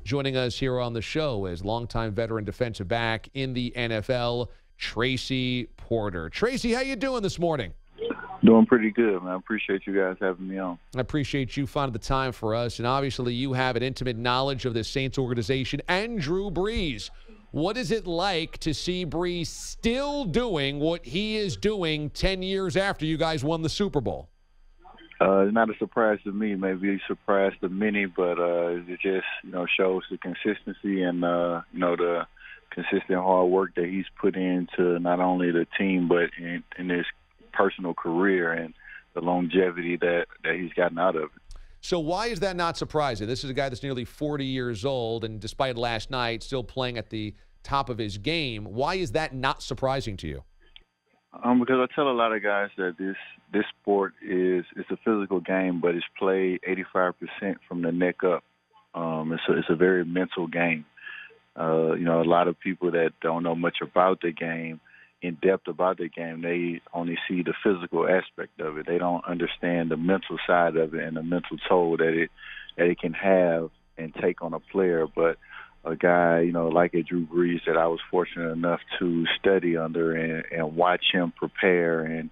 Joining us here on the show is longtime veteran defensive back in the NFL, Tracy Porter. Tracy, how you doing this morning? Doing pretty good, man. I appreciate you guys having me on. I appreciate you finding the time for us, and obviously you have an intimate knowledge of the Saints organization and Drew Brees. What is it like to see Brees still doing what he is doing 10 years after you guys won the Super Bowl? It's not a surprise to me, maybe a surprise to many, but it just, shows the consistency and, the consistent hard work that he's put into not only the team, but in his personal career and the longevity that he's gotten out of it. So why is that not surprising? This is a guy that's nearly 40 years old, and despite last night, still playing at the top of his game. Why is that not surprising to you? Because I tell a lot of guys that this sport it's a physical game, but it's played 85% from the neck up. It's a very mental game. A lot of people that don't know much about the game, in depth about the game, they only see the physical aspect of it. They don't understand the mental side of it and the mental toll that it can have and take on a player. But a guy, like a Drew Brees that I was fortunate enough to study under and watch him prepare and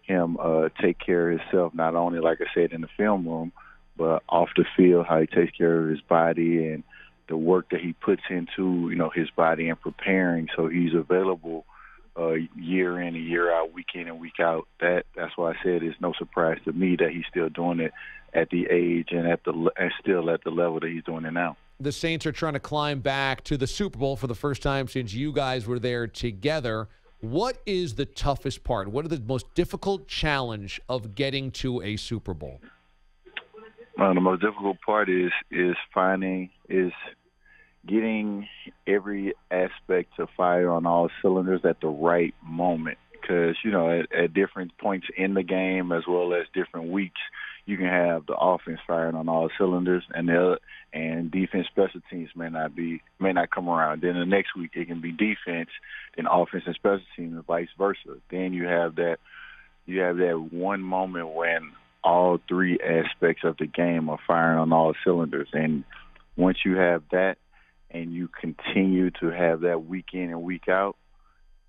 him take care of himself, not only, like I said, in the film room, but off the field, how he takes care of his body and the work that he puts into, his body and preparing so he's available year in and year out, week in and week out. That's why I said it's no surprise to me that he's still doing it at the age and still at the level that he's doing it now. The Saints are trying to climb back to the Super Bowl for the first time since you guys were there together. What is the toughest part? What are the most difficult challenge of getting to a Super Bowl? The most difficult part is getting every aspect to fire on all cylinders at the right moment. Because, at different points in the game as well as different weeks, you can have the offense firing on all cylinders and defense special teams may not come around. Then the next week it can be defense, then offense and special teams and vice versa. Then you have that one moment when all three aspects of the game are firing on all cylinders. And once you have that, and you continue to have that week in and week out,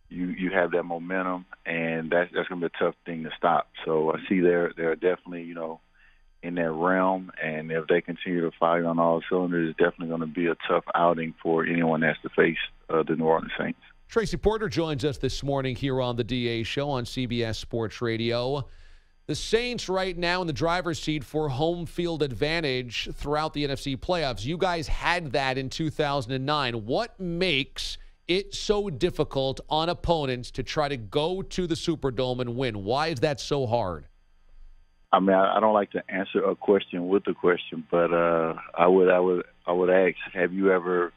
you have that momentum, and that's going to be a tough thing to stop. So I see they're definitely, in that realm, and if they continue to fire on all cylinders, it's definitely going to be a tough outing for anyone that has to face the New Orleans Saints. Tracy Porter joins us this morning here on the DA Show on CBS Sports Radio. The Saints right now in the driver's seat for home field advantage throughout the NFC playoffs. You guys had that in 2009. What makes it so difficult on opponents to try to go to the Superdome and win? Why is that so hard? I mean, I don't like to answer a question with a question, but I would ask: have you ever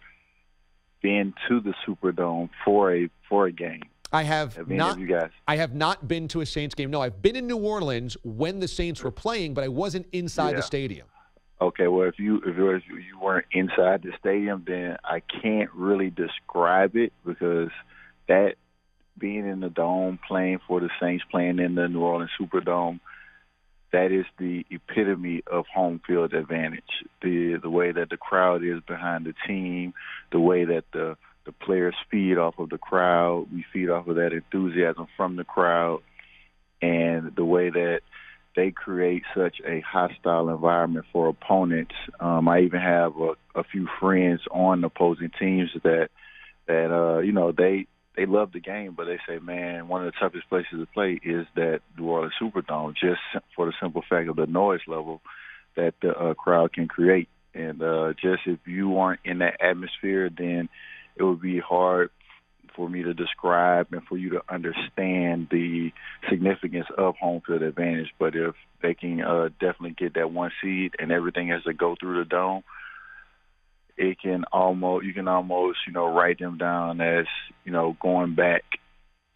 been to the Superdome for a game? I have not. You guys? I have not been to a Saints game. No, I've been in New Orleans when the Saints were playing, but I wasn't inside the stadium. Okay, well, if you weren't inside the stadium, then I can't really describe it, because that being in the dome, playing for the Saints, playing in the New Orleans Superdome, that is the epitome of home field advantage. The way that the crowd is behind the team, the way that the players feed off of the crowd. We feed off of that enthusiasm from the crowd, and the way that they create such a hostile environment for opponents. I even have a few friends on opposing teams that they love the game, but they say, man, one of the toughest places to play is that New Orleans Superdome, just for the simple fact of the noise level that the crowd can create. And just if you weren't in that atmosphere, then it would be hard for me to describe and for you to understand the significance of home field advantage. But if they can definitely get that one seed and everything has to go through the dome, you can almost write them down as going back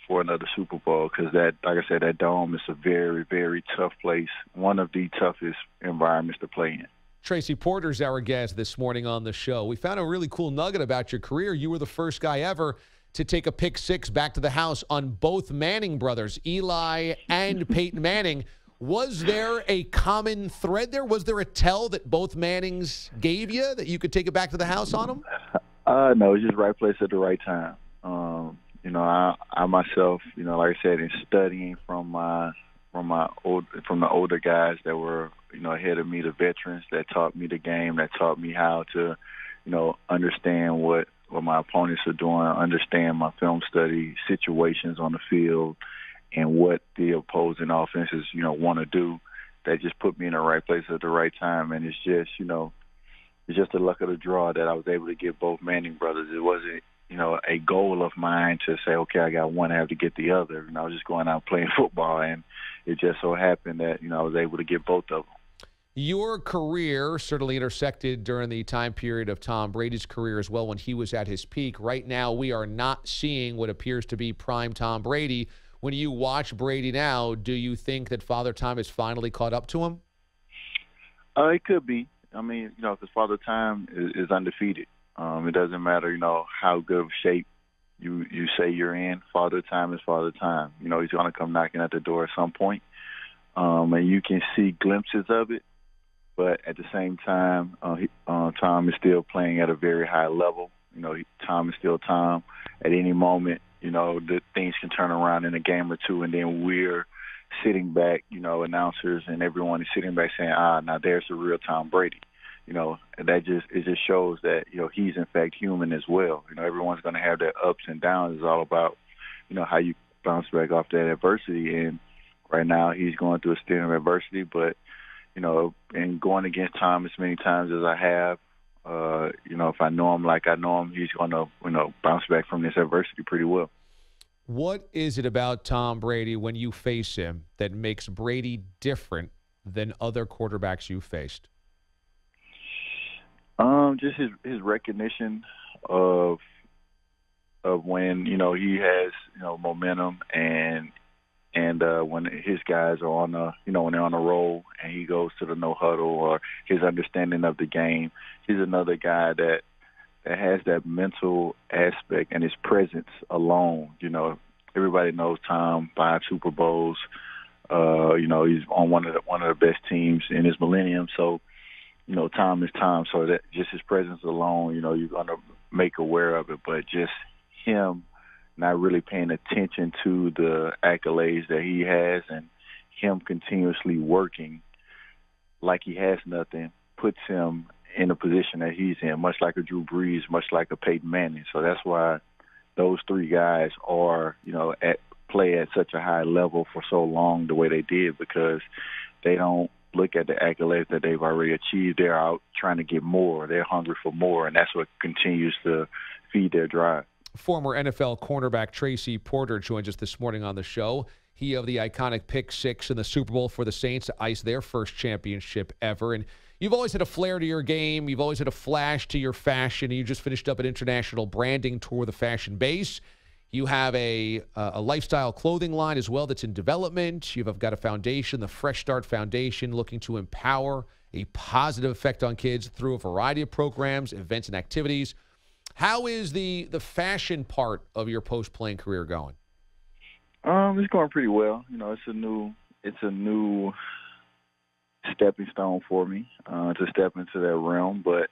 for another Super Bowl, because that, like I said, that dome is a very, very tough place, one of the toughest environments to play in. Tracy Porter's our guest this morning on the show. We found a really cool nugget about your career. You were the first guy ever to take a pick six back to the house on both Manning brothers, Eli and Peyton Manning. Was there a common thread there? Was there a tell that both Mannings gave you that you could take it back to the house on them? No, it's just right place at the right time. I myself, like I said, in studying from the older guys that were, ahead of me, the veterans that taught me the game, that taught me how to, understand what my opponents are doing, understand my film study situations on the field, and what the opposing offenses, want to do. That just put me in the right place at the right time, and it's just the luck of the draw that I was able to get both Manning brothers. It wasn't, a goal of mine to say, okay, I got one, I have to get the other. I was just going out playing football, and it just so happened that, I was able to get both of them. Your career certainly intersected during the time period of Tom Brady's career as well when he was at his peak. Right now, we are not seeing what appears to be prime Tom Brady. When you watch Brady now, do you think that Father Time has finally caught up to him? It could be. Because Father Time is undefeated. It doesn't matter, how good of shape you say you're in. Father Time is Father Time. He's going to come knocking at the door at some point. And you can see glimpses of it. But at the same time, Tom is still playing at a very high level. Tom is still Tom. At any moment, the things can turn around in a game or two, and then we're sitting back, announcers and everyone is sitting back saying, now there's the real Tom Brady. It just shows that, he's in fact human as well. Everyone's going to have their ups and downs. It's all about, how you bounce back off that adversity. And right now he's going through a stint of adversity, but, and going against Tom as many times as I have, if I know him like I know him, he's going to, bounce back from this adversity pretty well. What is it about Tom Brady when you face him that makes Brady different than other quarterbacks you faced? Just his recognition of when, he has, momentum and when his guys are on when they're on a roll and he goes to the no huddle, or his understanding of the game. He's another guy that has that mental aspect, and his presence alone. Everybody knows Tom, 5 Super Bowls. He's on one of the best teams in his millennium. So, Tom is Tom. So that just his presence alone, you're going to make aware of it. But just him not really paying attention to the accolades that he has, and him continuously working like he has nothing, puts him in the position that he's in, much like a Drew Brees, much like a Peyton Manning. So that's why those three guys are, play at such a high level for so long the way they did, because they don't look at the accolades that they've already achieved. They're out trying to get more. They're hungry for more, and that's what continues to feed their drive. Former NFL cornerback Tracy Porter joins us this morning on the show. He of the iconic pick six in the Super Bowl for the Saints to ice their first championship ever. And you've always had a flair to your game. You've always had a flash to your fashion. You just finished up an international branding tour with the Fashion Base. You have a lifestyle clothing line as well that's in development. You've got a foundation, the Fresh Start Foundation, looking to empower a positive effect on kids through a variety of programs, events, and activities. How is the fashion part of your post-playing career going? It's going pretty well. It's a new stepping stone for me to step into that realm, but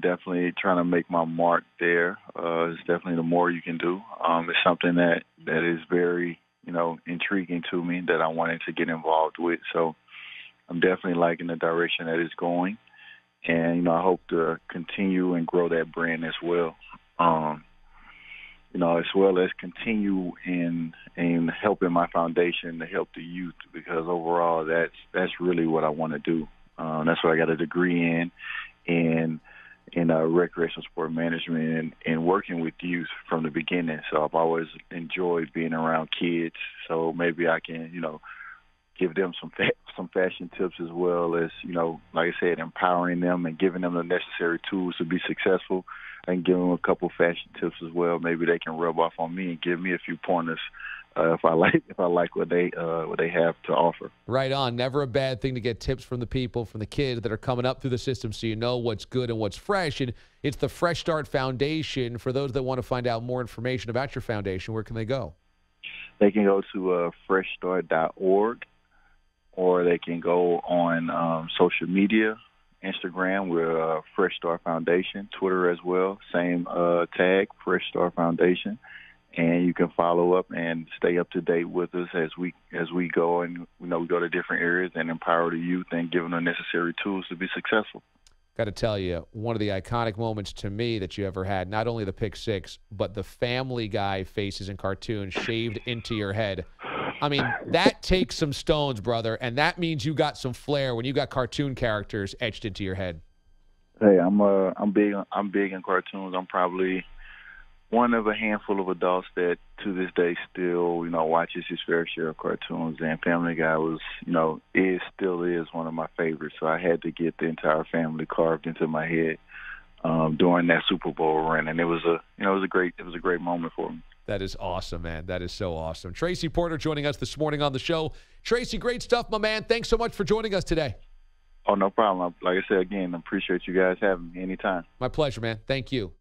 definitely trying to make my mark there. It's definitely the more you can do. It's something that is very, intriguing to me that I wanted to get involved with. So I'm definitely liking the direction that it's going. And, I hope to continue and grow that brand as well. As well as continue in helping my foundation to help the youth, because overall that's really what I want to do. That's what I got a degree in recreational sport management and working with youth from the beginning. So I've always enjoyed being around kids. So maybe I can, give them some fashion tips, as well as, like I said, empowering them and giving them the necessary tools to be successful. I can give them a couple fashion tips as well. Maybe they can rub off on me and give me a few pointers if I like what they have to offer. Right on. Never a bad thing to get tips from the people, from the kids that are coming up through the system, so you know what's good and what's fresh. And it's the Fresh Start Foundation. For those that want to find out more information about your foundation, where can they go? They can go to freshstart.org. or they can go on social media. Instagram, we're Fresh Start Foundation. Twitter as well, same tag, Fresh Start Foundation. And you can follow up and stay up to date with us as we go, and we go to different areas and empower the youth and give them the necessary tools to be successful. Got to tell you, one of the iconic moments to me that you ever had, not only the pick six, but the Family Guy faces in cartoons shaved into your head. I mean, that takes some stones, brother, and that means you got some flair when you got cartoon characters etched into your head. Hey, I'm big in cartoons. I'm probably one of a handful of adults that to this day still, watches his fair share of cartoons. And Family Guy was, still is one of my favorites. So I had to get the entire family carved into my head during that Super Bowl run, and it was a great moment for me. That is awesome, man. That is so awesome. Tracy Porter joining us this morning on the show. Tracy, great stuff, my man. Thanks so much for joining us today. Oh, no problem. Like I said, again, I appreciate you guys having me anytime. My pleasure, man. Thank you.